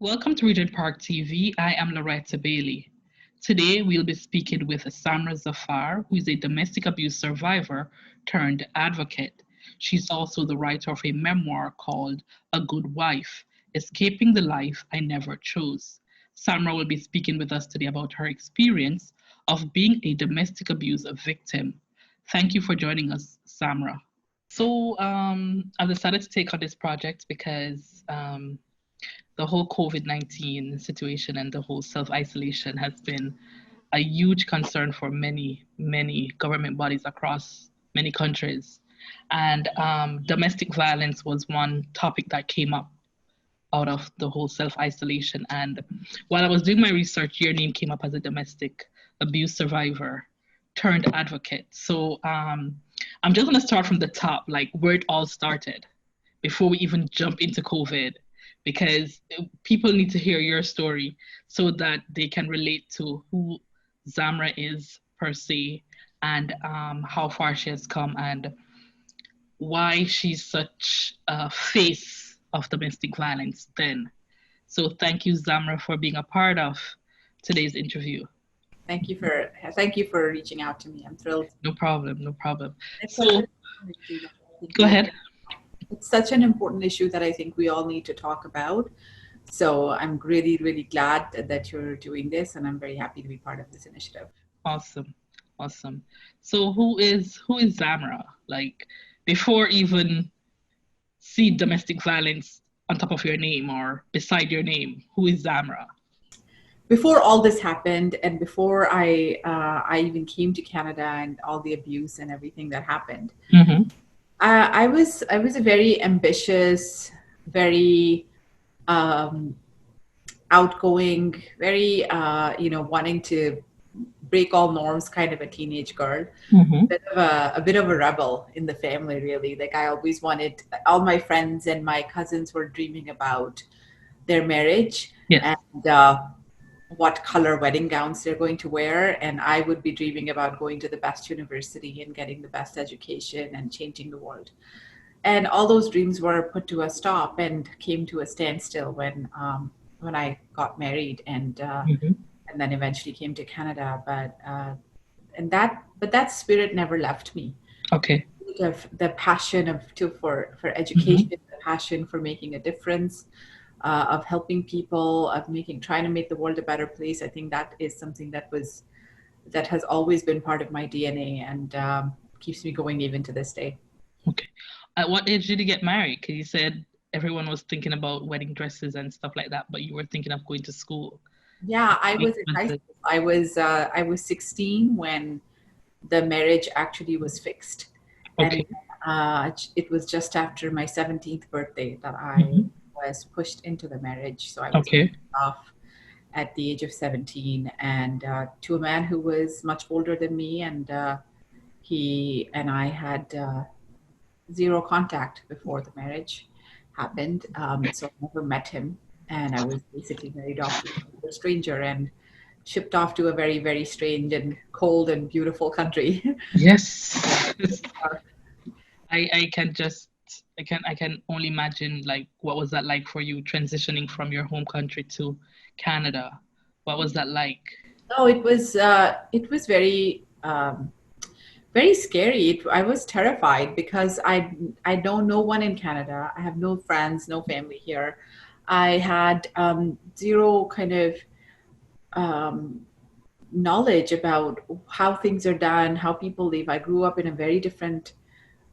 Welcome to Regent TV. I am Loretta Bailey. Today we'll be speaking with Samra ZAFAR, who is a domestic abuse survivor turned advocate. She's also the writer of a memoir called A Good Wife: Escaping the Life I Never Chose. Samra will be speaking with us today about her experience of being a domestic abuse victim. Thank you for joining us, Samra. I've decided to take on this project because the whole COVID-19 situation and the whole self-isolation has been a huge concern for many government bodies across many countries. And domestic violence was one topic that came up out of the whole self-isolation. And while I was doing my research, your name came up as a domestic abuse survivor turned advocate. I'm just gonna start from the top, like where it all started before we even jump into COVID, because people need to hear your story so that they can relate to who Samra is per se, and how far she has come and why she's such a face of domestic violence then. So thank you, Samra, for being a part of today's interview. Thank you for reaching out to me. I'm thrilled. No problem, no problem. So go ahead. It's such an important issue that I think we all need to talk about. So I'm really, really glad that you're doing this, and I'm very happy to be part of this initiative. Awesome. So who is Samra? Like, before even see domestic violence on top of your name or beside your name, who is Samra? Before all this happened, and before I even came to Canada and all the abuse and everything that happened, I was a very ambitious, very outgoing, very wanting to break all norms kind of a teenage girl. A bit of a rebel in the family, really. Like, I always wanted, all my friends and my cousins were dreaming about their marriage. Yes. And what color wedding gowns they're going to wear, and I would be dreaming about going to the best university and getting the best education and changing the world. And all those dreams were put to a stop and came to a standstill when I got married and then eventually came to Canada. But that spirit never left me. Okay. The passion for education, the passion for making a difference, of helping people, of trying to make the world a better place. I think that is something that has always been part of my DNA and keeps me going even to this day. Okay. At what age did you get married? Because you said everyone was thinking about wedding dresses and stuff like that, but you were thinking of going to school. Yeah, I was in high school. I was 16 when the marriage actually was fixed. Okay. And it was just after my 17th birthday that I was pushed into the marriage. So I was off at the age of 17, and to a man who was much older than me, and he and I had zero contact before the marriage happened. So I never met him, and I was basically married off to a stranger and shipped off to a very, very strange and cold and beautiful country. Yes. I can only imagine, like, what was that like for you transitioning from your home country to Canada? What was that like? Oh, it was very very scary. I was terrified because I know no one in Canada. I have no friends, no family here. I had zero kind of knowledge about how things are done, how people live. I grew up in a very different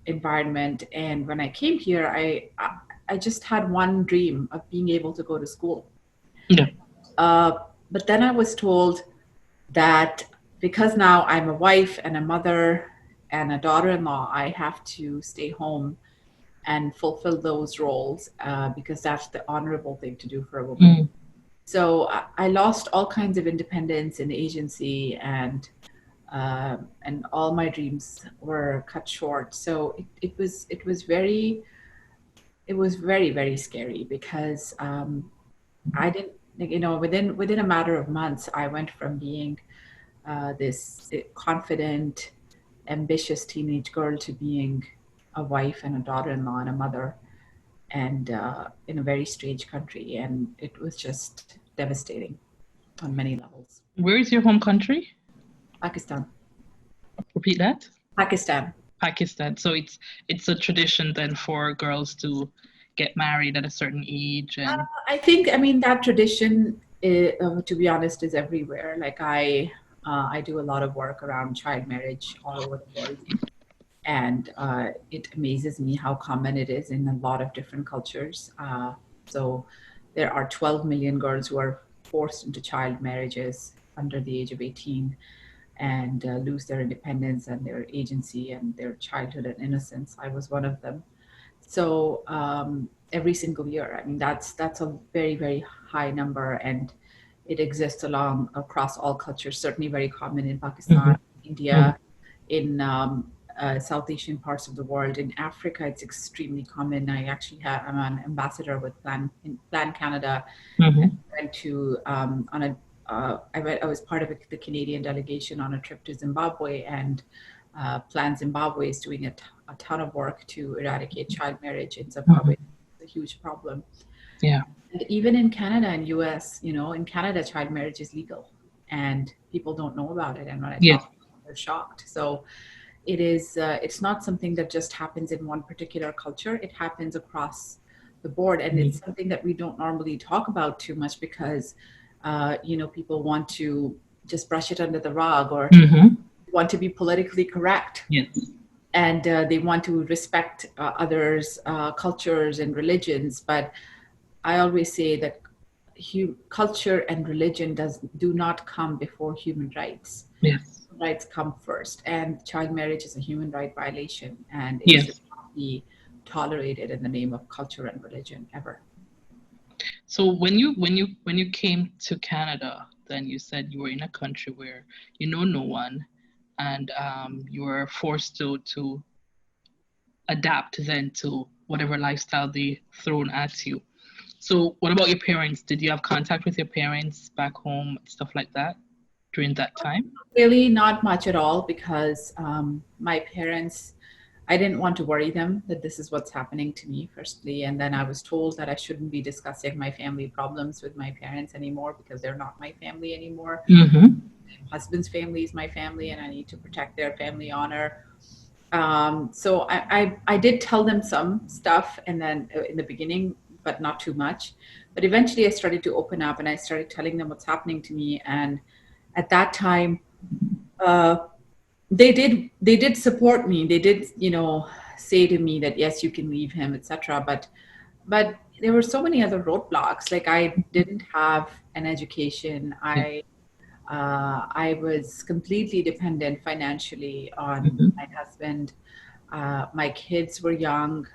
environment, and when I came here, I just had one dream of being able to go to school. Yeah. But then I was told that because now I'm a wife and a mother and a daughter-in-law, I have to stay home and fulfill those roles because that's the honorable thing to do for a woman. So I lost all kinds of independence and agency, and all my dreams were cut short. So it was very, very scary because I didn't, within a matter of months, I went from being this confident, ambitious teenage girl to being a wife and a daughter-in-law and a mother. and in a very strange country, and it was just devastating on many levels. Where is your home country? Pakistan. Repeat that. Pakistan. Pakistan. So it's a tradition then for girls to get married at a certain age and I mean, that tradition, to be honest, is everywhere. Like I do a lot of work around child marriage all over the world, and it amazes me how common it is in a lot of different cultures. So there are 12 million girls who are forced into child marriages under the age of 18 and lose their independence and their agency and their childhood and innocence. I was one of them. So every single year, I mean, that's a very, very high number, and it exists along across all cultures. Certainly very common in Pakistan, Mhm. India, in South Asian parts of the world. In Africa, it's extremely common. I'm an ambassador with Plan Canada. And Mhm. went to on a I was part of the Canadian delegation on a trip to Zimbabwe, and Plan Zimbabwe is doing a ton of work to eradicate child marriage in Zimbabwe. Mhm. It's a huge problem. Yeah. And even in Canada and US, in Canada, child marriage is legal, and people don't know about it. And when I Yes. talk, they're shocked. So it is. It's not something that just happens in one particular culture. It happens across the board, and it's something that we don't normally talk about too much because, people want to just brush it under the rug or Mhm. want to be politically correct, Yes. and they want to respect others' cultures and religions. But I always say that culture and religion do not come before human rights. Yes. Rights come first, and child marriage is a human right violation, and it should Yes. not be tolerated in the name of culture and religion ever. So when you came to Canada, then you said you were in a country where you know no one, and you were forced to adapt then to whatever lifestyle they thrown at you. So what about your parents? Did you have contact with your parents back home, stuff like that during that time? Really, not much at all, because my parents, I didn't want to worry them that this is what's happening to me, firstly. And then I was told that I shouldn't be discussing my family problems with my parents anymore because they're not my family anymore. Mm-hmm. My husband's family is my family, and I need to protect their family honor. So I did tell them some stuff, and then in the beginning, but not too much. But eventually I started to open up, and I started telling them what's happening to me. And at that time, uh, they did support me. They did, say to me that yes, you can leave him, etc. But there were so many other roadblocks. Like, I didn't have an education. Yeah. I was completely dependent financially on Mm-hmm. my husband. My kids were young.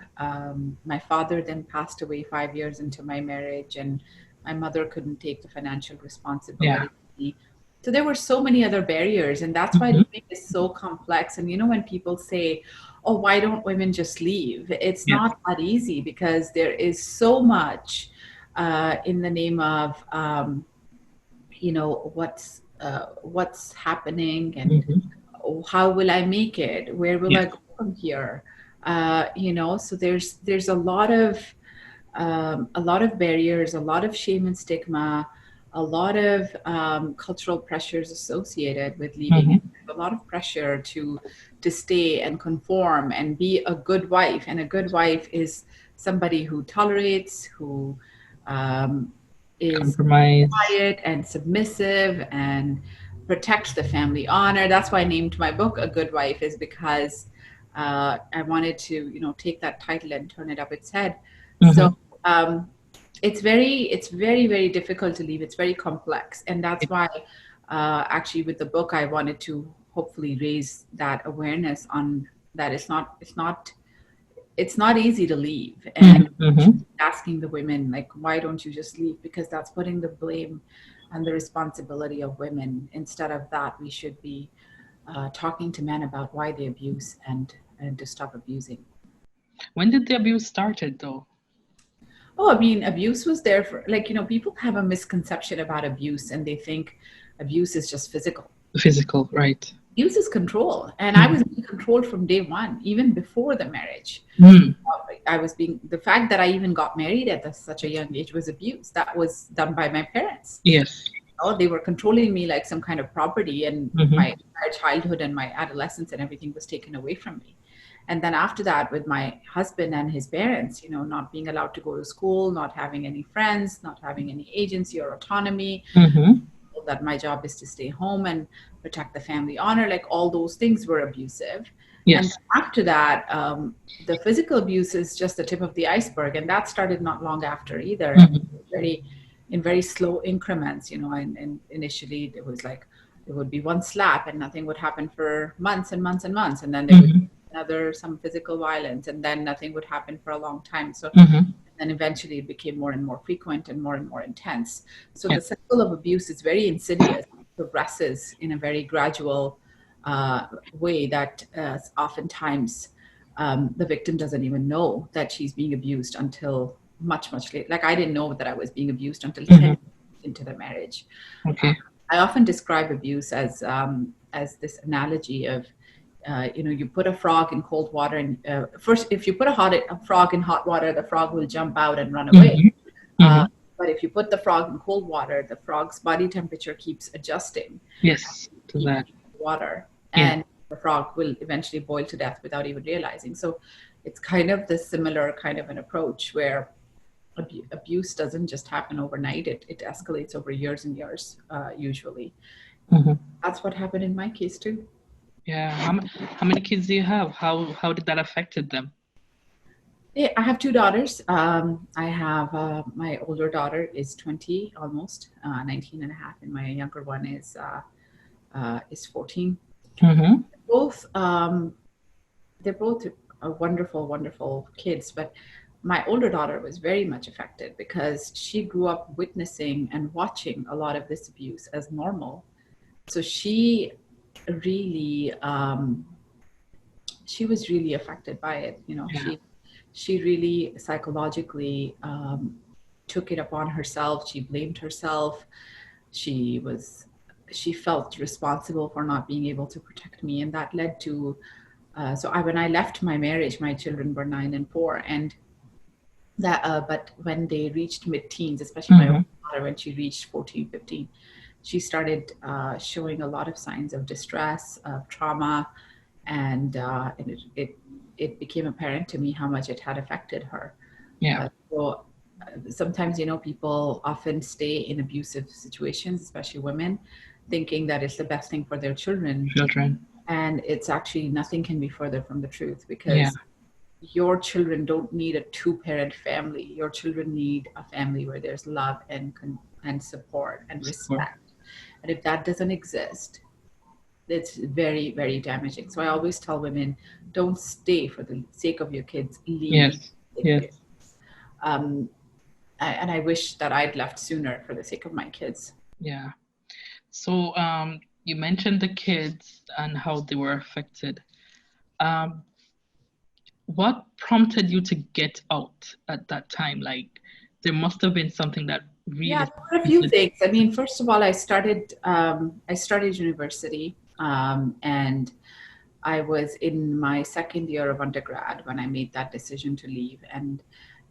My father then passed away 5 years into my marriage, and my mother couldn't take the financial Yeah. responsibility. So there were so many other barriers, and that's why Mm-hmm. living is so complex. And when people say, "Oh, why don't women just leave?" It's Yes. not that easy, because there is so much in the name of what's happening, and Mm-hmm. how will I make it? Where will I Yes. go from here? So there's a lot of barriers, a lot of shame and stigma, a lot of cultural pressures associated with leaving. Mm-hmm. A lot of pressure to stay and conform and be a good wife. And a good wife is somebody who tolerates, who um, is Compromise. quiet and submissive and protects the family honor. That's why I named my book A Good Wife, is because I wanted to, take that title and turn it up its head. So Mm-hmm. um, it's very, very difficult to leave. It's very complex, and that's why actually with the book I wanted to hopefully raise that awareness on that it's not easy to leave, and Mm-hmm. Mm-hmm. asking the women, like, why don't you just leave? Because that's putting the blame and the responsibility of women. Instead of that, we should be talking to men about why they abuse, and to stop abusing. When did the abuse started though? Oh, I mean, abuse was there for, like, people have a misconception about abuse, and they think abuse is just physical. Physical, right? abuse is control, and I was being controlled from day one, even before the marriage. Mm. I was being, the fact that I even got married at such a young age was abuse. That was done by my parents. Yes. Oh, they were controlling me like some kind of property, and my entire childhood and my adolescence and everything was taken away from me. And then after that, with my husband and his parents, not being allowed to go to school, not having any friends, not having any agency or autonomy, that my job is to stay home and protect the family honor, like all those things were abusive. And Yes. after that, the physical abuse is just the tip of the iceberg, and that started not long after either. Very in very slow increments, and initially it was like it would be one slap and nothing would happen for months and months and months, and then there would be another some physical violence, and then nothing would happen for a long time. So and eventually it became more and more frequent and more intense. So the cycle of abuse is very insidious, progresses in a very gradual way that oftentimes the victim doesn't even know that she's being abused until much later. Like I didn't know that I was being abused until 10 years into the marriage. Okay. I often describe abuse as this analogy of you put a frog in cold water, and first, if you put a frog in hot water, the frog will jump out and run away. But if you put the frog in cold water, the frog's body temperature keeps adjusting. Yes, to that Water, and the frog will eventually boil to death without even realizing. So it's kind of the similar kind of an approach where abuse doesn't just happen overnight. It escalates over years and years, usually. That's what happened in my case too. Yeah. How many kids do you have? How did that affected them? Yeah, I have two daughters. I have my older daughter is 20, almost 19 and a half, and my younger one is 14. Both they're both wonderful kids, but my older daughter was very much affected because she grew up witnessing and watching a lot of this abuse as normal. So she really she was really affected by it. She really psychologically took it upon herself. She blamed herself. She felt responsible for not being able to protect me, and that led to when I left my marriage, my children were 9 and 4, and that but when they reached mid-teens, especially my older daughter, when she reached 14, 15, she started showing a lot of signs of distress, of trauma, and it became apparent to me how much it had affected her. So sometimes, people often stay in abusive situations, especially women, thinking that it's the best thing for their children. And it's actually, nothing can be further from the truth, because your children don't need a 2-parent family. Your children need a family where there's love and support and respect. And if that doesn't exist, it's very, very damaging. So I always tell women, don't stay for the sake of your kids. Leave. And I wish that I'd left sooner for the sake of my kids. Yeah. So you mentioned the kids and how they were affected. What prompted you to get out at that time? Like, there must have been something that really... Yeah, there were a few things. I mean, first of all, I started university, and I was in my second year of undergrad when I made that decision to leave. And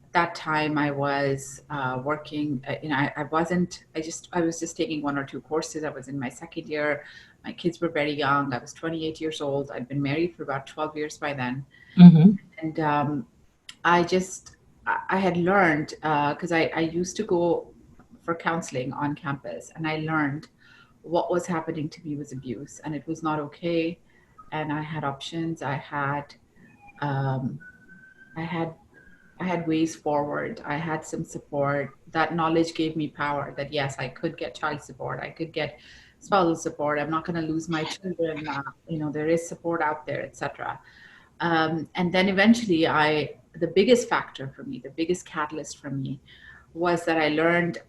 at that time I was working, I was just taking 1 or 2 courses. I was in my second year. My kids were very young. I was 28 years old. I'd been married for about 12 years by then. And I had learned, because I used to go for counseling on campus, and I learned what was happening to me was abuse, and it was not okay. And I had options. I had ways forward. I had some support. That knowledge gave me power that yes, I could get child support. I could get spousal support. I'm not going to lose my children. There is support out there, etc. And then eventually the biggest factor for me, the biggest catalyst for me, was that I learned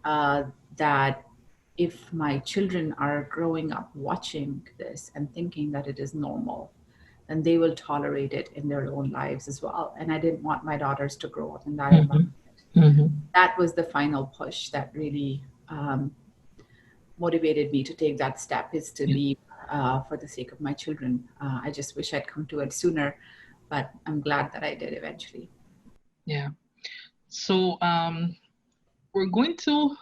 that if my children are growing up watching this and thinking that it is normal, then they will tolerate it in their own lives as well. And I didn't want my daughters to grow up in that environment. That was the final push that really motivated me to take that step, is to leave for the sake of my children. I just wish I'd come to it sooner, but I'm glad that I did eventually. Yeah. So we're going to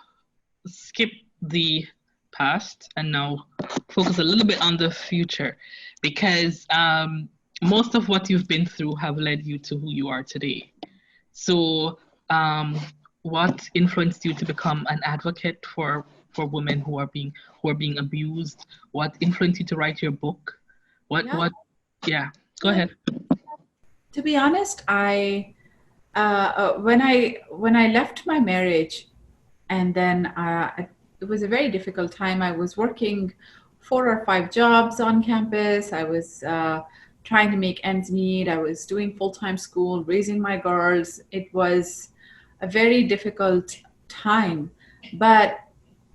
skip the past and now focus a little bit on the future, because most of what you've been through have led you to who you are today. So what influenced you to become an advocate for women who are being abused? What influenced you to write your book? Yeah. Yeah, go ahead. To be honest, I when I left my marriage, and then it was a very difficult time. I was working 4 or 5 jobs on campus. I was trying to make ends meet. I was doing full-time school, raising my girls. It was a very difficult time, but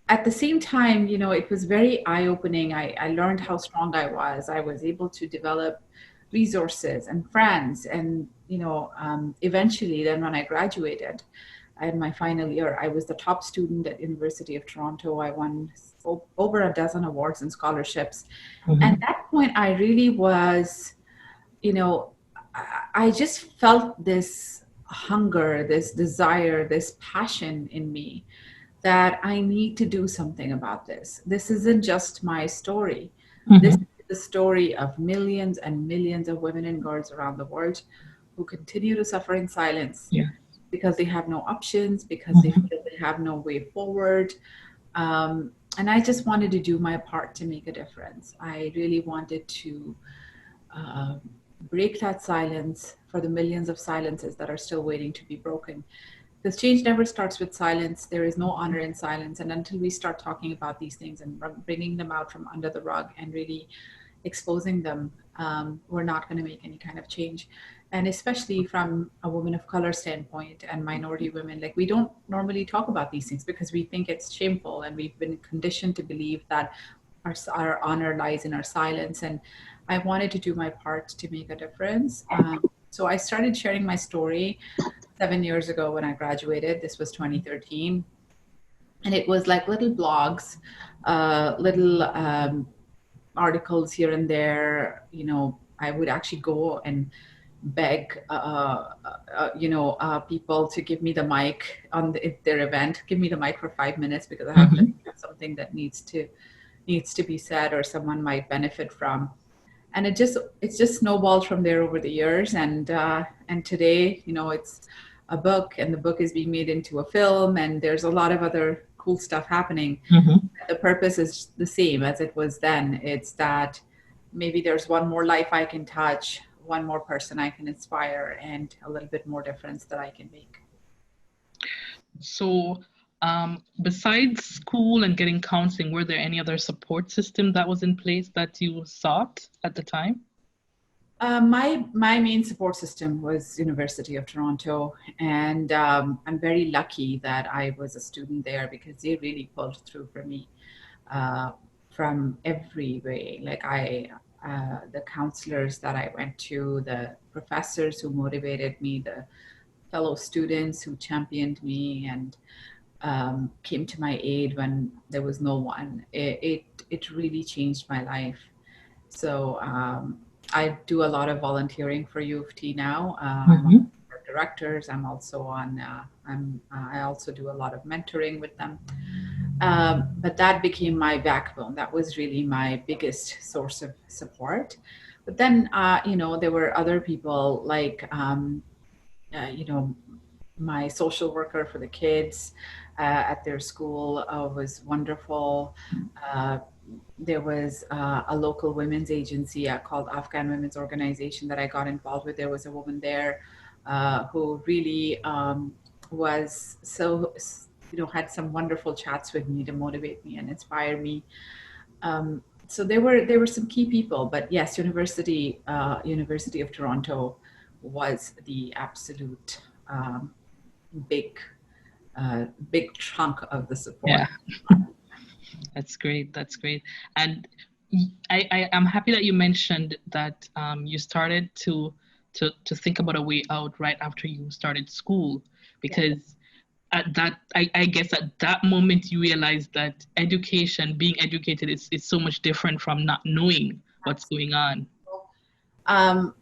at the same time, it was very eye-opening. I learned how strong I was. I was able to develop resources and friends, and eventually, then when I graduated in my final year, I was the top student at University of Toronto. I won over a dozen awards and scholarships. And at that point, I really was, I just felt this hunger, this desire, this passion in me that I need to do something about this. This isn't just my story. This is the story of millions and millions of women and girls around the world who continue to suffer in silence. Yeah. Because they have no options, because they feel they have no way forward. And I just wanted to do my part to make a difference. I really wanted to break that silence for the millions of silences that are still waiting to be broken. Because change never starts with silence. There is no honor in silence. And until we start talking about these things and bringing them out from under the rug and really exposing them, we're not going to make any kind of change. And especially from a woman of color standpoint and minority women, like, we don't normally talk about these things because we think it's shameful, and we've been conditioned to believe that our honor lies in our silence. And I wanted to do my part to make a difference. So I started sharing my story 7 years ago when I graduated. This was 2013. And it was like little blogs, little articles here and there. I would actually go and beg, people to give me the mic on their event, give me the mic for 5 minutes because I have something that needs to be said or someone might benefit from. And it's just snowballed from there over the years. And today, it's a book, and the book is being made into a film, and there's a lot of other cool stuff happening. The purpose is the same as it was then. It's that maybe there's one more life I can touch, one more person I can inspire, and a little bit more difference that I can make. So besides school and getting counseling, were there any other support system that was in place that you sought at the time? My main support system was University of Toronto, and I'm very lucky that I was a student there because they really pulled through for me from every way. Like the counselors that I went to, the professors who motivated me, the fellow students who championed me and came to my aid when there was no one. It really changed my life. So I do a lot of volunteering for U of T now. I'm on the board of directors. I'm also on. I also do a lot of mentoring with them. But that became my backbone. That was really my biggest source of support. But then, there were other people like, my social worker for the kids at their school was wonderful. There was a local women's agency called Afghan Women's Organization that I got involved with. There was a woman there who really was so, had some wonderful chats with me to motivate me and inspire me. So there were some key people, but yes, University of Toronto was the absolute big chunk of the support. Yeah. That's great. That's great. And I am happy that you mentioned that you started to think about a way out right after you started school, because at that, I guess at that moment you realize that education, being educated, is so much different from not knowing what's going on. Um,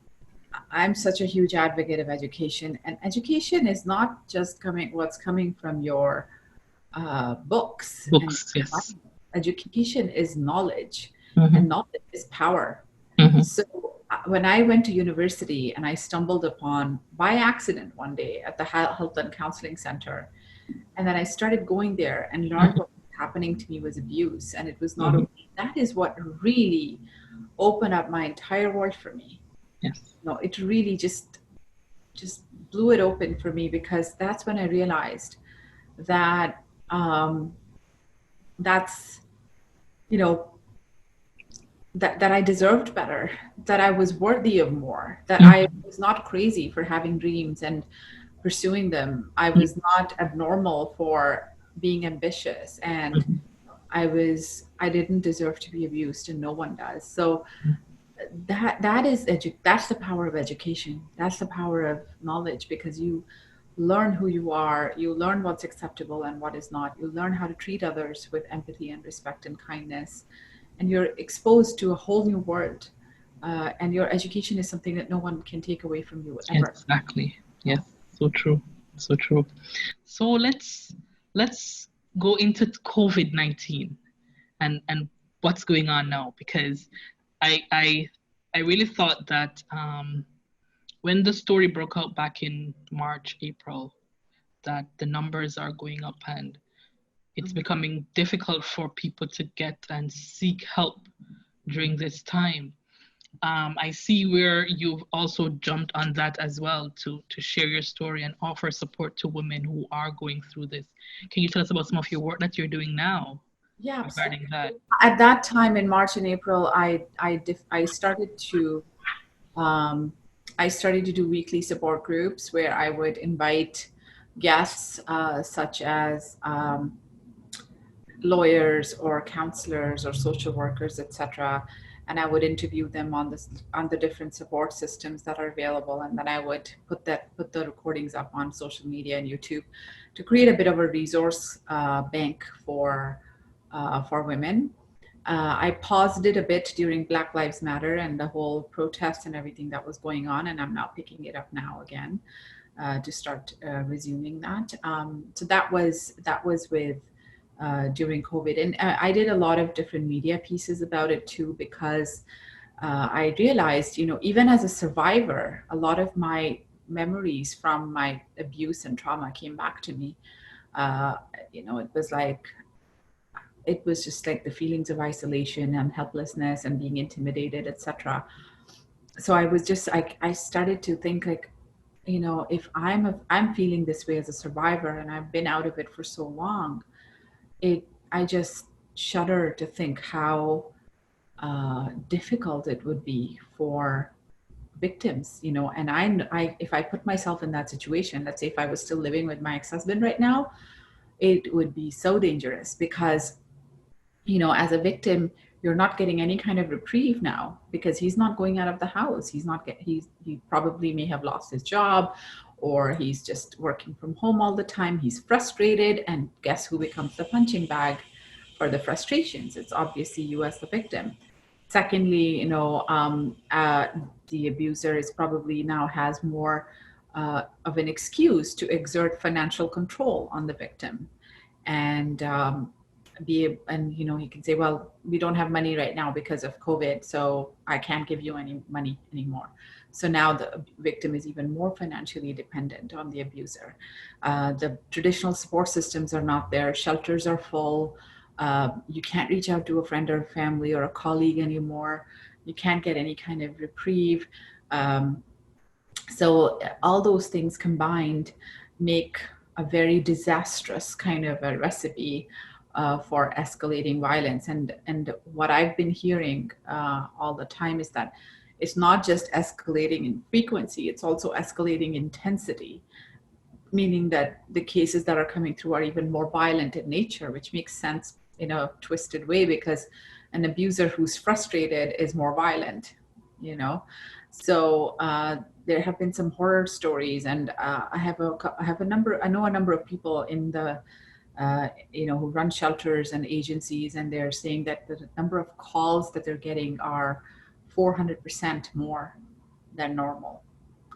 I'm such a huge advocate of education, and education is not just what's coming from your books. And Books, yes. education is knowledge, Mm-hmm. and knowledge is power. Mm-hmm. So when I went to university and I stumbled upon by accident one day at the Health and Counseling Center, and then I started going there and learned what was happening to me was abuse, and it was not Mm-hmm. okay. That is what really opened up my entire world for me. Yes. No, it really just blew it open for me, because that's when I realized that that's, you know, that I deserved better, that I was worthy of more, that I Mm-hmm. was not crazy for having dreams and pursuing them. I was not abnormal for being ambitious, and Mm-hmm. I didn't deserve to be abused, and no one does. So that's the power of education. That's the power of knowledge, because you learn who you are, you learn what's acceptable and what is not, you learn how to treat others with empathy and respect and kindness, and you're exposed to a whole new world. And your education is something that no one can take away from you ever. Exactly. Yes. So true. So true. So let's go into COVID-19 and what's going on now, because I I I really thought that when the story broke out back in March, April, that the numbers are going up and it's Mhm. becoming difficult for people to get and seek help during this time. I see where you've also jumped on that as well to share your story and offer support to women who are going through this. Can you tell us about some of your work that you're doing now Yeah. So regarding that? at that time in March and April, I started to um, I started to do weekly support groups where I would invite guests, such as lawyers or counselors or social workers, etc. And I would interview them on the different support systems that are available, and then I would put the recordings up on social media and YouTube to create a bit of a resource bank for women. I paused it a bit during Black Lives Matter and the whole protest and everything that was going on, and I'm now picking it up now again to start resuming that. So that was with during COVID, and I did a lot of different media pieces about it too, because I realized, even as a survivor, a lot of my memories from my abuse and trauma came back to me. Uh, it was like it was just like the feelings of isolation and helplessness and being intimidated, etc. So I started to think like, if I'm feeling this way as a survivor and I've been out of it for so long, I just shudder to think how difficult it would be for victims, and if I put myself in that situation, let's say if I was still living with my ex-husband right now, it would be so dangerous, because as a victim, you're not getting any kind of reprieve now, because he's not going out of the house. He probably may have lost his job, or he's just working from home all the time. He's frustrated, and guess who becomes the punching bag for the frustrations? It's obviously you as the victim. Secondly, the abuser is probably now has more of an excuse to exert financial control on the victim, and he can say, well, we don't have money right now because of COVID, so I can't give you any money anymore. So now the victim is even more financially dependent on the abuser. The traditional support systems are not there. Shelters are full. You can't reach out to a friend or family or a colleague anymore. You can't get any kind of reprieve. So all those things combined make a very disastrous kind of a recipe for escalating violence. And what I've been hearing all the time is that it's not just escalating in frequency, it's also escalating intensity, meaning that the cases that are coming through are even more violent in nature, which makes sense in a twisted way, because an abuser who's frustrated is more violent, you know. So there have been some horror stories, and I know a number of people in the who run shelters and agencies, and they're saying that the number of calls that they're getting are 400% more than normal.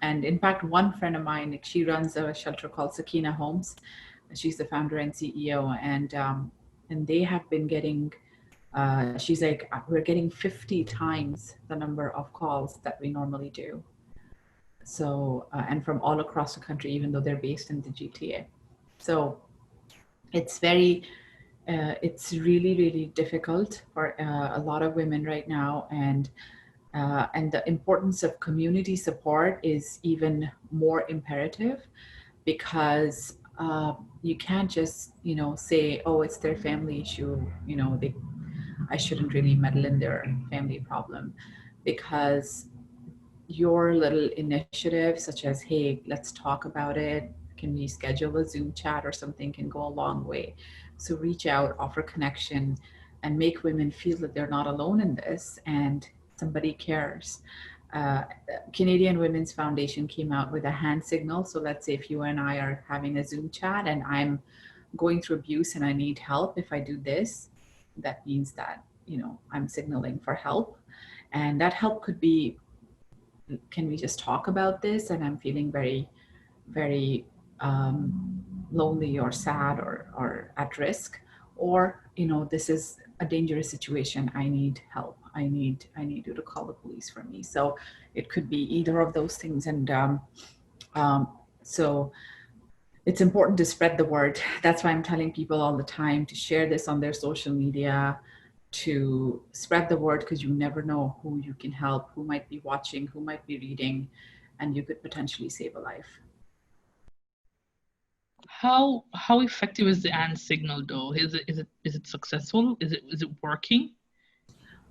And in fact, one friend of mine, like, she runs a shelter called Sakina Homes. She's the founder and CEO, and they have been getting. She's like, we're getting 50 times the number of calls that we normally do. So, and from all across the country, even though they're based in the GTA. So, it's it's really, really difficult for a lot of women right now, and the importance of community support is even more imperative, because you can't just say, oh, it's their family issue, I shouldn't really meddle in their family problem, because your little initiative, such as, hey, let's talk about it, can we schedule a Zoom chat or something, can go a long way. So reach out, offer connection, and make women feel that they're not alone in this and somebody cares. uh, Canadian Women's Foundation came out with a hand signal. So let's say if you and I are having a Zoom chat and I'm going through abuse and I need help, if I do this, that means that, I'm signaling for help. And that help could be, can we just talk about this? And I'm feeling very, very lonely or sad or at risk. Or, this is a dangerous situation. I need help. I need you to call the police for me. So it could be either of those things. And so it's important to spread the word. That's why I'm telling people all the time to share this on their social media, to spread the word, because you never know who you can help, who might be watching, who might be reading, and you could potentially save a life. How effective is the hand signal though? Is it successful? Is it working?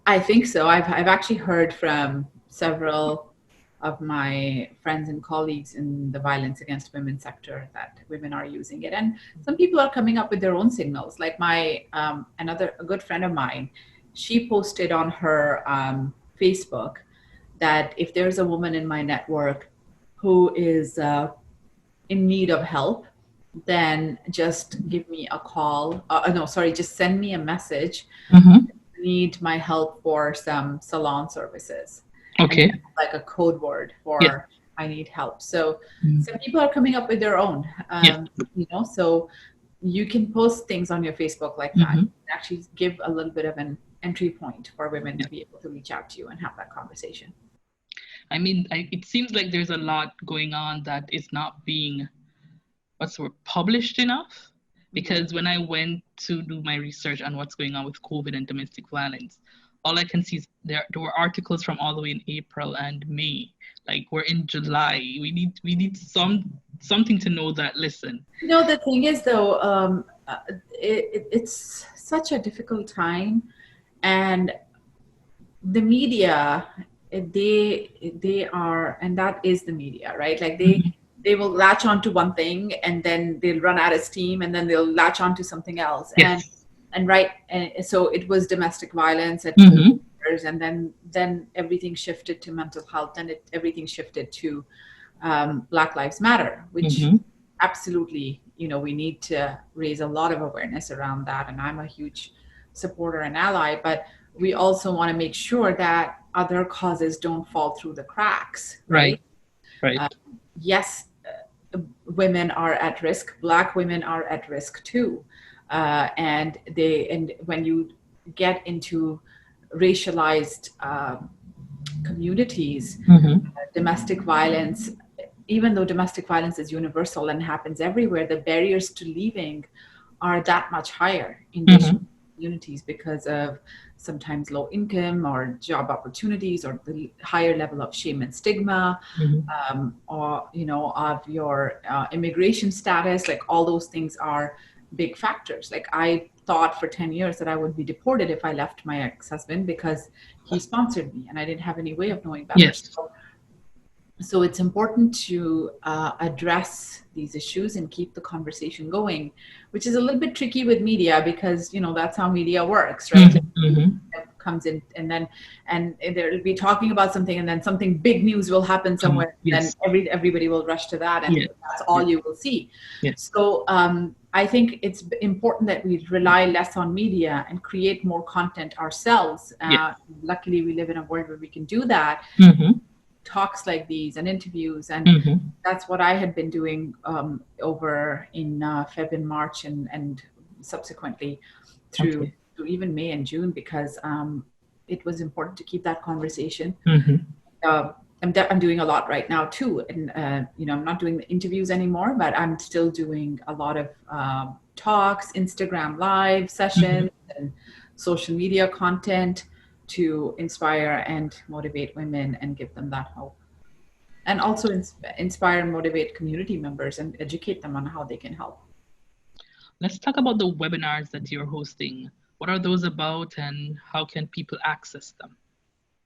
I think so. I've actually heard from several of my friends and colleagues in the violence against women sector that women are using it, and some people are coming up with their own signals. Like my a good friend of mine, she posted on her Facebook that if there's a woman in my network who is in need of help, then just give me a call. No, sorry, just send me a message. Mm-hmm. Need my help for some salon services. Okay. And like a code word for Yeah. I need help. So some people are coming up with their own, Yeah. So you can post things on your Facebook like that. Actually give a little bit of an entry point for women to be able to reach out to you and have that conversation. I mean, it seems like there's a lot going on that is not being, published enough. Because when I went to do my research on what's going on with COVID and domestic violence, all I can see is there were articles from all the way in April and May. Like, we're in July. We need something to know that, listen. The thing is though, it's such a difficult time, and the media, they are, and that is the media, right? Like they will latch onto one thing and then they'll run out of steam and then they'll latch onto something else. Yes. And so it was domestic violence at years, and then everything shifted to mental health, and everything shifted to Black Lives Matter, which absolutely, we need to raise a lot of awareness around that. And I'm a huge supporter and ally, but we also want to make sure that other causes don't fall through the cracks, right? Right. Yes, women are at risk. Black women are at risk too, and when you get into racialized communities, domestic violence, even though domestic violence is universal and happens everywhere, the barriers to leaving are that much higher in these communities because of sometimes low income or job opportunities, or the higher level of shame and stigma, or of your immigration status. Like, all those things are big factors. Like, I thought for 10 years that I would be deported if I left my ex-husband because he sponsored me, and I didn't have any way of knowing better. Yes. So it's important to address these issues and keep the conversation going, which is a little bit tricky with media because, that's how media works, right? comes in, and they'll be talking about something, and then something big news will happen somewhere. Yes. Then everybody will rush to that, and that's all you will see. Yes. So I think it's important that we rely less on media and create more content ourselves. Luckily, we live in a world where we can do that. Talks like these and interviews, and that's what I had been doing over in Feb and March, and subsequently through even May and June, because it was important to keep that conversation. I'm doing a lot right now too, and I'm not doing the interviews anymore, but I'm still doing a lot of talks, Instagram live sessions, and social media content to inspire and motivate women and give them that hope, and also inspire and motivate community members and educate them on how they can help. Let's talk about the webinars that you're hosting. What are those about, and how can people access them?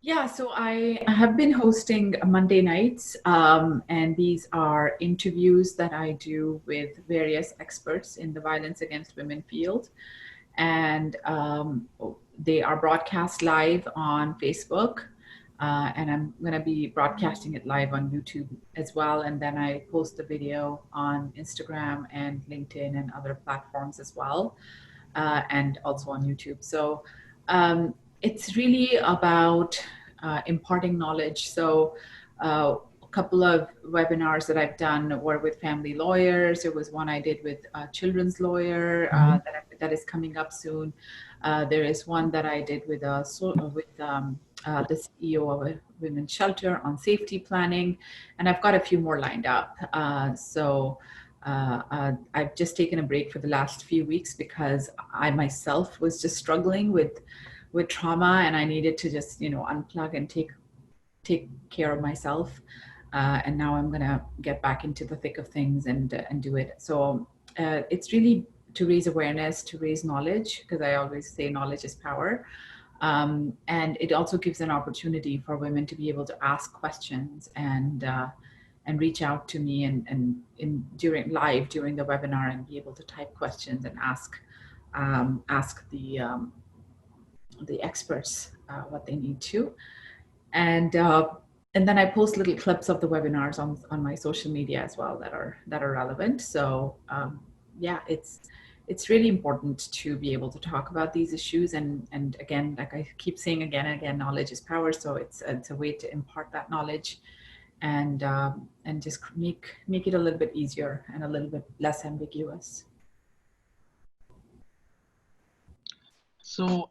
Yeah, so I have been hosting Monday nights, and these are interviews that I do with various experts in the violence against women field. And they are broadcast live on Facebook, and I'm going to be broadcasting it live on YouTube as well. And then I post the video on Instagram and LinkedIn and other platforms as well, and also on YouTube. So it's really about imparting knowledge. So a couple of webinars that I've done were with family lawyers. There was one I did with a children's lawyer that is coming up soon. There is one that I did with the CEO of a women's shelter on safety planning, and I've got a few more lined up. I've just taken a break for the last few weeks because I myself was just struggling with trauma, and I needed to just unplug and take care of myself. And now I'm gonna get back into the thick of things and do it. So it's really to raise awareness, to raise knowledge, because I always say knowledge is power. And it also gives an opportunity for women to be able to ask questions and reach out to me and during the webinar, and be able to type questions and ask the experts what they need to. And then I post little clips of the webinars on my social media as well that are relevant. So it's really important to be able to talk about these issues. And again, like I keep saying again and again, knowledge is power. So it's a way to impart that knowledge and just make it a little bit easier and a little bit less ambiguous. So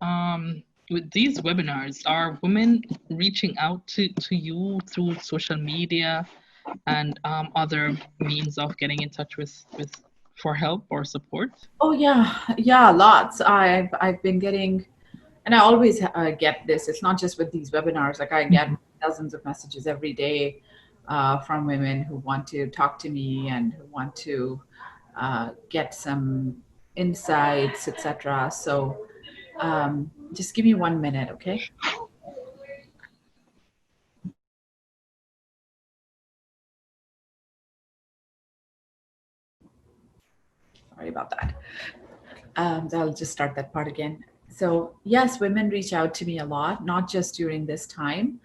with these webinars, are women reaching out to you through social media and other means of getting in touch with for help or support? Oh yeah, lots. I've been getting, and I always get this. It's not just with these webinars. Like I get dozens of messages every day from women who want to talk to me and who want to get some insights, etc. So just give me 1 minute, okay? Sorry about that. I'll just start that part again. So yes, women reach out to me a lot, not just during this time,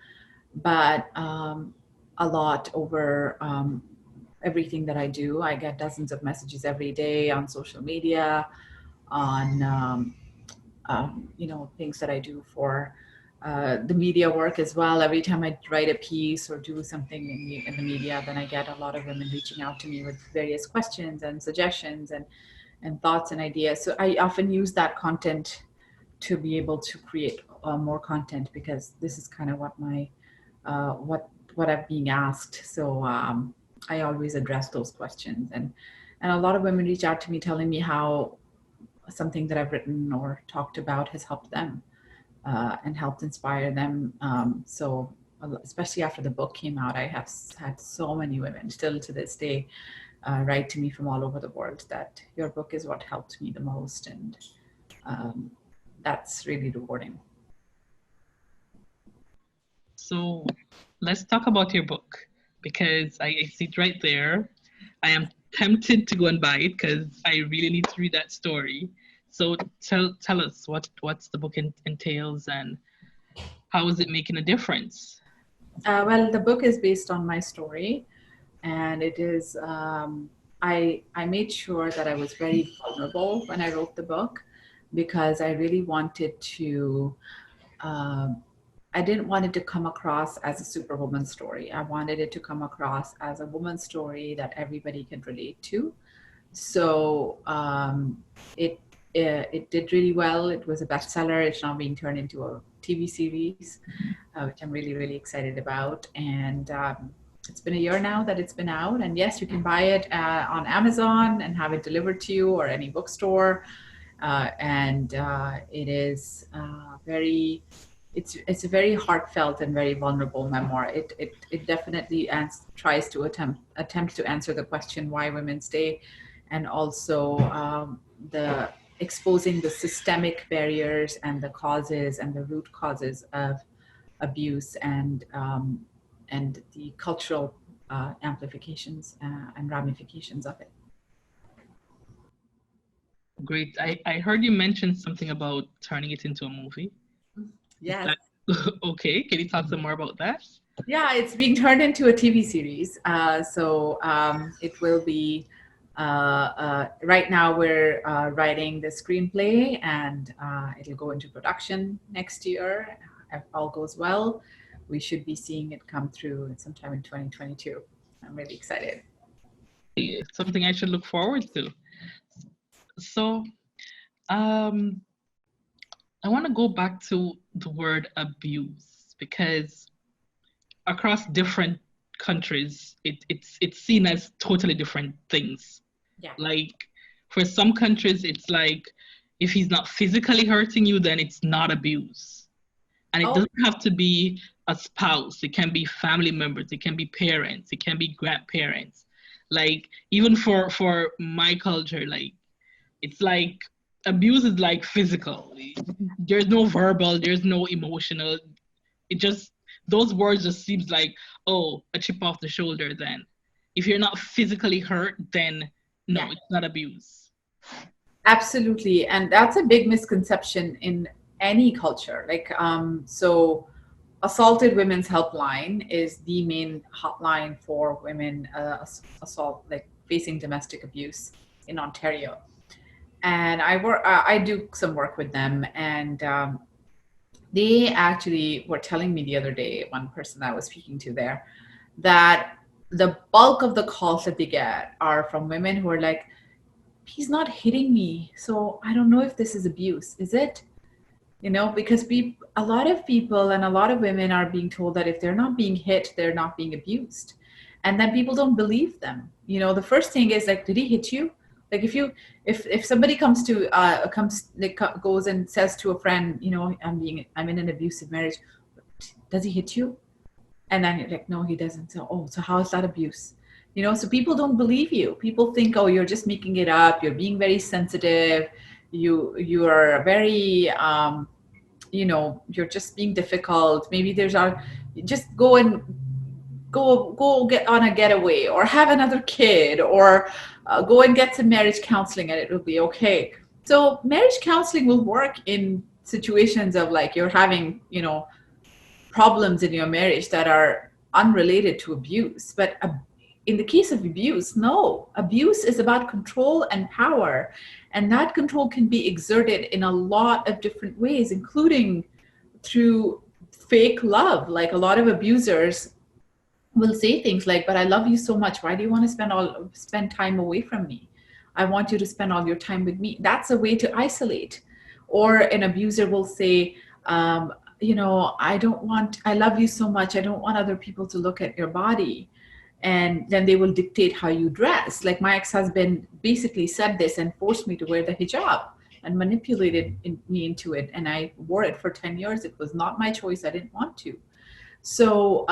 but a lot over everything that I do. I get dozens of messages every day on social media, on things that I do for the media work as well. Every time I write a piece or do something in the media, then I get a lot of women reaching out to me with various questions and suggestions and thoughts and ideas. So I often use that content to be able to create more content, because this is kind of what my what I'm being asked. So I always address those questions, and a lot of women reach out to me telling me how something that I've written or talked about has helped them and helped inspire them. So especially after the book came out, I have had so many women still to this day write to me from all over the world that your book is what helped me the most, and that's really rewarding. So let's talk about your book, because I see it right there. I am tempted to go and buy it because I really need to read that story. So tell us what's the book entails, and How is it making a difference? Well, the book is based on my story, and it is. I made sure that I was very vulnerable when I wrote the book, because I really wanted to. Um, I didn't want it to come across as a superwoman story. I wanted it to come across as a woman's story that everybody can relate to. So it it did really well. It was a bestseller. It's now being turned into a TV series, which I'm really really excited about. And it's been a year now that it's been out. And yes, you can buy it on Amazon and have it delivered to you, or any bookstore. And it is very it's a very heartfelt and very vulnerable memoir. It definitely tries to attempt to answer the question why women stay, and also the exposing the systemic barriers and the causes and the root causes of abuse, and the cultural amplifications and ramifications of it. Great. I heard you mention something about turning it into a movie. Is Yes. that okay? Can you talk some more about that? Yeah, it's being turned into a TV series. So it will be. Right now, we're writing the screenplay, and it'll go into production next year. If all goes well, we should be seeing it come through sometime in 2022. I'm really excited. It's something I should look forward to. So, um, I want to go back to the word abuse, because across different countries, it's seen as totally different things. Yeah. Like, for some countries, it's like if he's not physically hurting you, then it's not abuse. And it Oh, doesn't have to be a spouse. It can be family members. It can be parents. It can be grandparents. Like, even for my culture, like, it's like abuse is like physical. There's no verbal. There's no emotional. It just, those words just seems like, oh, a chip off the shoulder. Then if you're not physically hurt, then no, yeah. it's not abuse. Absolutely. And that's a big misconception in any culture. Like, so Assaulted Women's Helpline is the main hotline for women assault, like facing domestic abuse in Ontario. And I do some work with them, and they actually were telling me the other day, one person I was speaking to there, that the bulk of the calls that they get are from women who are like, he's not hitting me, so I don't know if this is abuse, is it? Because a lot of people and a lot of women are being told that if they're not being hit, they're not being abused, and then people don't believe them. The first thing is like, did he hit you? Like, if somebody goes and says to a friend, I'm in an abusive marriage, does he hit you? And then you're like, no, he doesn't. So how is that abuse? So people don't believe you. People think, oh, you're just making it up. You're being very sensitive. You are very, you're just being difficult. Maybe just go get on a getaway, or have another kid, or go and get some marriage counseling, and it will be okay. So marriage counseling will work in situations of like you're having, problems in your marriage that are unrelated to abuse. But in the case of abuse, no, abuse is about control and power. And that control can be exerted in a lot of different ways, including through fake love. Like, a lot of abusers will say things like, but I love you so much. Why do you want to spend time away from me? I want you to spend all your time with me. That's a way to isolate. Or an abuser will say, I love you so much. I don't want other people to look at your body. And then they will dictate how you dress. Like, my ex-husband basically said this and forced me to wear the hijab and manipulated me into it. And I wore it for 10 years. It was not my choice. I didn't want to. So,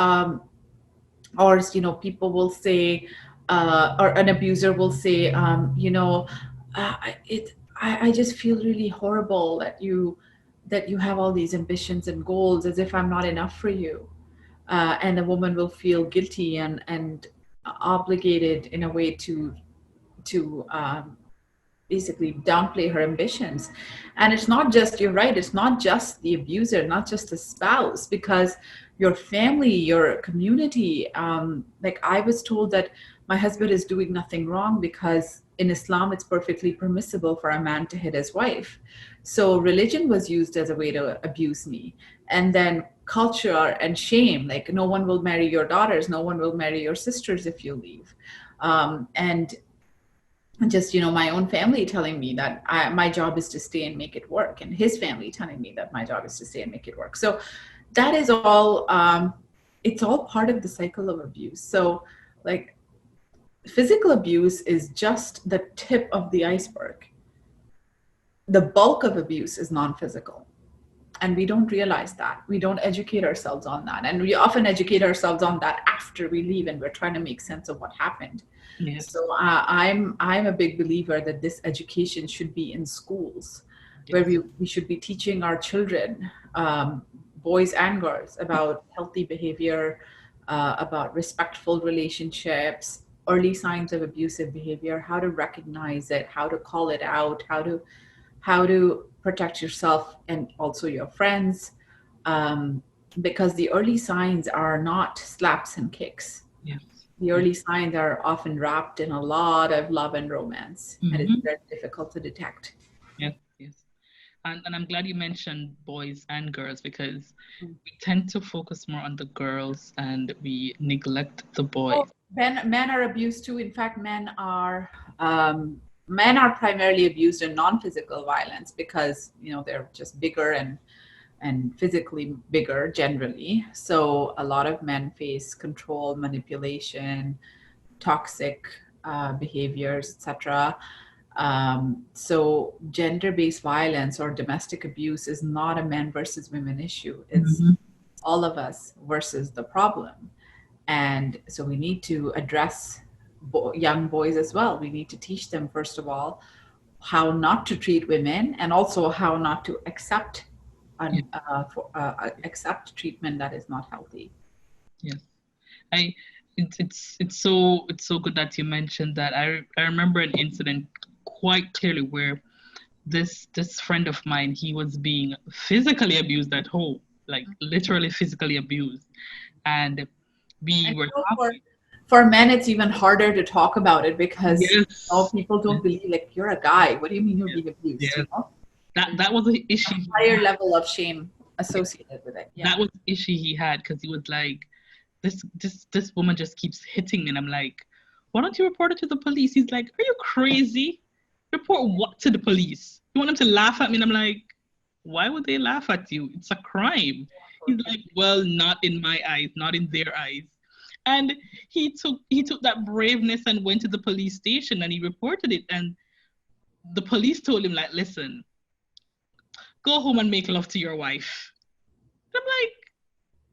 or people will say, or an abuser will say, I just feel really horrible that you have all these ambitions and goals, as if I'm not enough for you. And the woman will feel guilty and obligated in a way to basically downplay her ambitions. And it's not just, you're right, it's not just the abuser, not just the spouse, because your family, your community, like I was told that my husband is doing nothing wrong because in Islam it's perfectly permissible for a man to hit his wife. So religion was used as a way to abuse me. And then culture and shame, like no one will marry your daughters, no one will marry your sisters if you leave. And just, my own family telling me that my job is to stay and make it work, and his family telling me that my job is to stay and make it work. So that is all, it's all part of the cycle of abuse. So like physical abuse is just the tip of the iceberg. The bulk of abuse is non-physical. And we don't realize that. We don't educate ourselves on that. And we often educate ourselves on that after we leave and we're trying to make sense of what happened. Yes. So I'm a big believer that this education should be in schools, where we should be teaching our children, boys and girls, about healthy behavior, about respectful relationships, early signs of abusive behavior, how to recognize it, how to call it out, how to protect yourself and also your friends, because the early signs are not slaps and kicks. Yes. The early signs are often wrapped in a lot of love and romance, and it's very difficult to detect. Yes, yes. And I'm glad you mentioned boys and girls, because we tend to focus more on the girls and we neglect the boys. Oh, men are abused too. In fact, men are primarily abused in non-physical violence because they're just bigger and physically bigger generally. So a lot of men face control, manipulation, toxic behaviors, etc. So gender-based violence or domestic abuse is not a men versus women issue. It's all of us versus the problem. And so we need to address young boys as well. We need to teach them, first of all, how not to treat women, and also how not to accept accept treatment that is not healthy. Yes, it's so good that you mentioned that. I remember an incident quite clearly where this friend of mine, he was being physically abused at home, like literally physically abused, and we were for men, it's even harder to talk about it because people don't believe, like, you're a guy. What do you mean you're being abused? Yes. That was an issue. A higher level of shame associated with it. That was the issue he had, because he was like, this woman just keeps hitting me, and I'm like, why don't you report it to the police? He's like, are you crazy? Report what to the police? You want them to laugh at me? And I'm like, why would they laugh at you? It's a crime. He's like, well, not in my eyes, not in their eyes. And he took that braveness and went to the police station and he reported it. And the police told him, like, listen, go home and make love to your wife. And I'm like,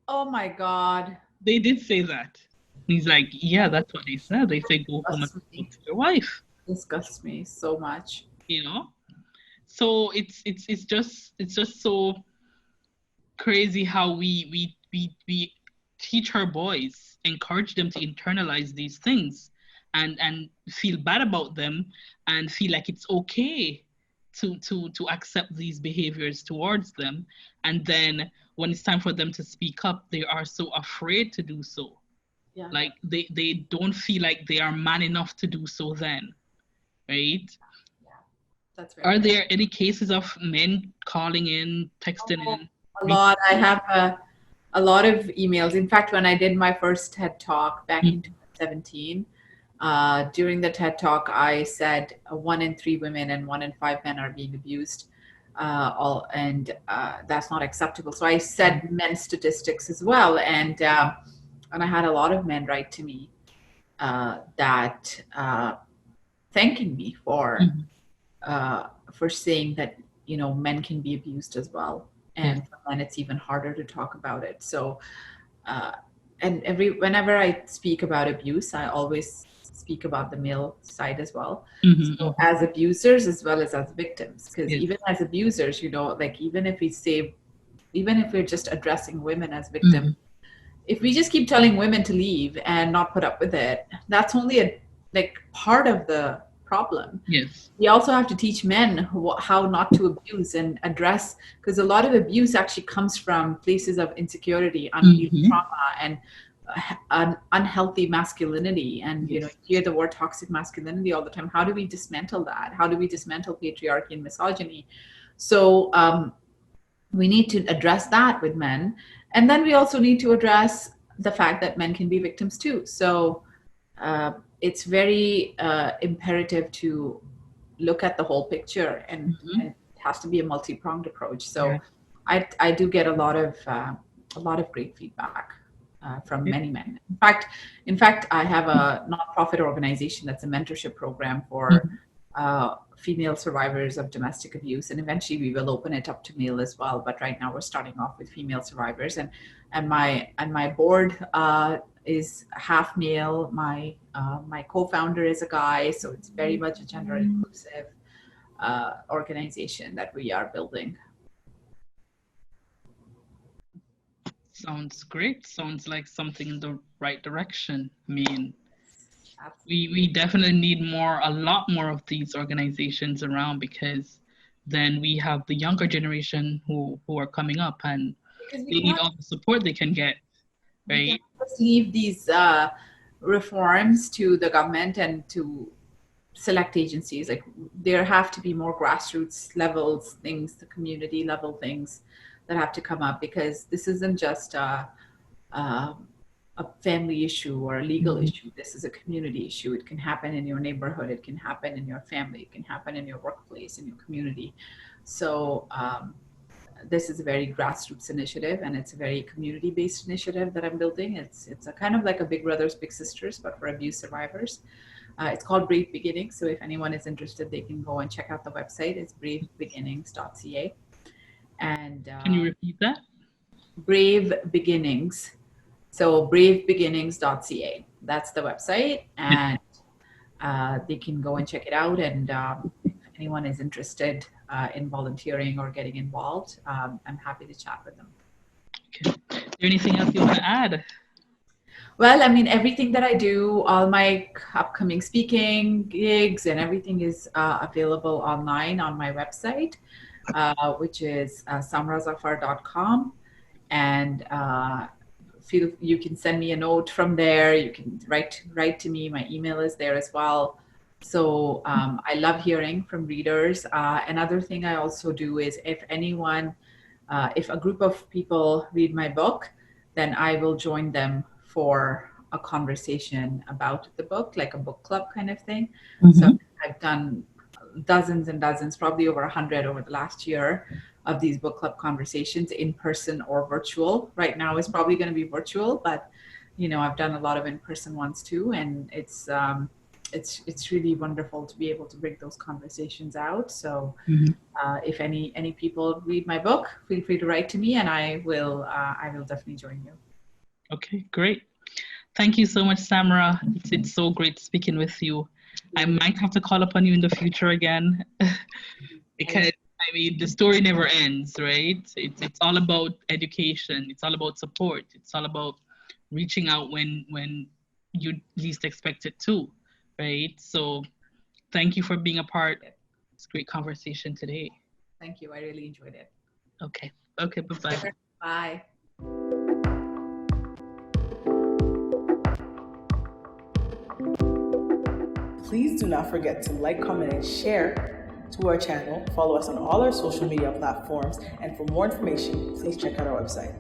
oh my God. They did say that. And he's like, yeah, that's what they said. They say go home and make love to your wife. Disgusts me so much. So it's just so crazy how we teach our boys, encourage them to internalize these things and feel bad about them and feel like it's okay to accept these behaviors towards them. And then when it's time for them to speak up, they are so afraid to do so. Yeah. Like they don't feel like they are man enough to do so then, right? Yeah, that's right. Are there any cases of men calling in, texting in? A lot. I have a lot of emails. In fact, when I did my first TED Talk back in 2017, during the TED Talk, I said 1 in 3 women and 1 in 5 men are being abused. That's not acceptable. So I said men's statistics as well. And I had a lot of men write to me that thanking me for saying that, men can be abused as well. And for men, it's even harder to talk about it. So, whenever I speak about abuse, I always speak about the male side as well. So as abusers as well as victims, because even as abusers, like even if we're just addressing women as victims, if we just keep telling women to leave and not put up with it, that's only a part of the problem. Yes. We also have to teach men how not to abuse and address, because a lot of abuse actually comes from places of insecurity, unhealed trauma, and an unhealthy masculinity. And you Yes. hear the word toxic masculinity all the time. How do we dismantle that? How do we dismantle patriarchy and misogyny? So we need to address that with men, and then we also need to address the fact that men can be victims too. So it's very imperative to look at the whole picture, and it has to be a multi-pronged approach. So I do get a lot of great feedback from many men. In fact, I have a nonprofit organization that's a mentorship program for female survivors of domestic abuse, and eventually we will open it up to male as well. But right now we're starting off with female survivors, and my board is half male. My co-founder is a guy, so it's very much a gender inclusive organization that we are building. Sounds great. Sounds like something in the right direction. I mean, we definitely need a lot more of these organizations around, because then we have the younger generation who are coming up, and they need all the support they can get. Right? We can't just leave these reforms to the government and to select agencies. Like, there have to be more grassroots levels things, the community level things that have to come up, because this isn't just a family issue or a legal issue. This is a community issue. It can happen in your neighborhood. It can happen in your family. It can happen in your workplace, in your community. So this is a very grassroots initiative, and it's a very community-based initiative that I'm building. It's a kind of like a Big Brothers Big Sisters, but for abuse survivors. It's called Brave Beginnings. So if anyone is interested, they can go and check out the website. It's bravebeginnings.ca. And can you repeat that? Brave Beginnings. So bravebeginnings.ca. That's the website, and they can go and check it out. And if anyone is interested in volunteering or getting involved, I'm happy to chat with them. Okay. Is there anything else you want to add? Well, I mean, everything that I do, all my upcoming speaking gigs and everything is available online on my website, which is samrazafar.com. And you can send me a note from there. You can write to me. My email is there as well. So I love hearing from readers. Another thing I also do is, if a group of people read my book, then I will join them for a conversation about the book, like a book club kind of thing. So I've done dozens and dozens, probably over 100 over the last year, of these book club conversations, in person or virtual. Right now it's probably going to be virtual, but I've done a lot of in-person ones too, and it's really wonderful to be able to bring those conversations out. So if any people read my book, feel free to write to me, and I will definitely join you. Okay, great. Thank you so much, Samira. It's so great speaking with you. I might have to call upon you in the future again, because I mean, the story never ends, right? It's all about education. It's all about support. It's all about reaching out when you least expect it to, right? So thank you for being a part of this great conversation today. Thank you. I really enjoyed it. Okay. Bye-bye. Bye. Please do not forget to like, comment, and share to our channel. Follow us on all our social media platforms. And for more information, please check out our website.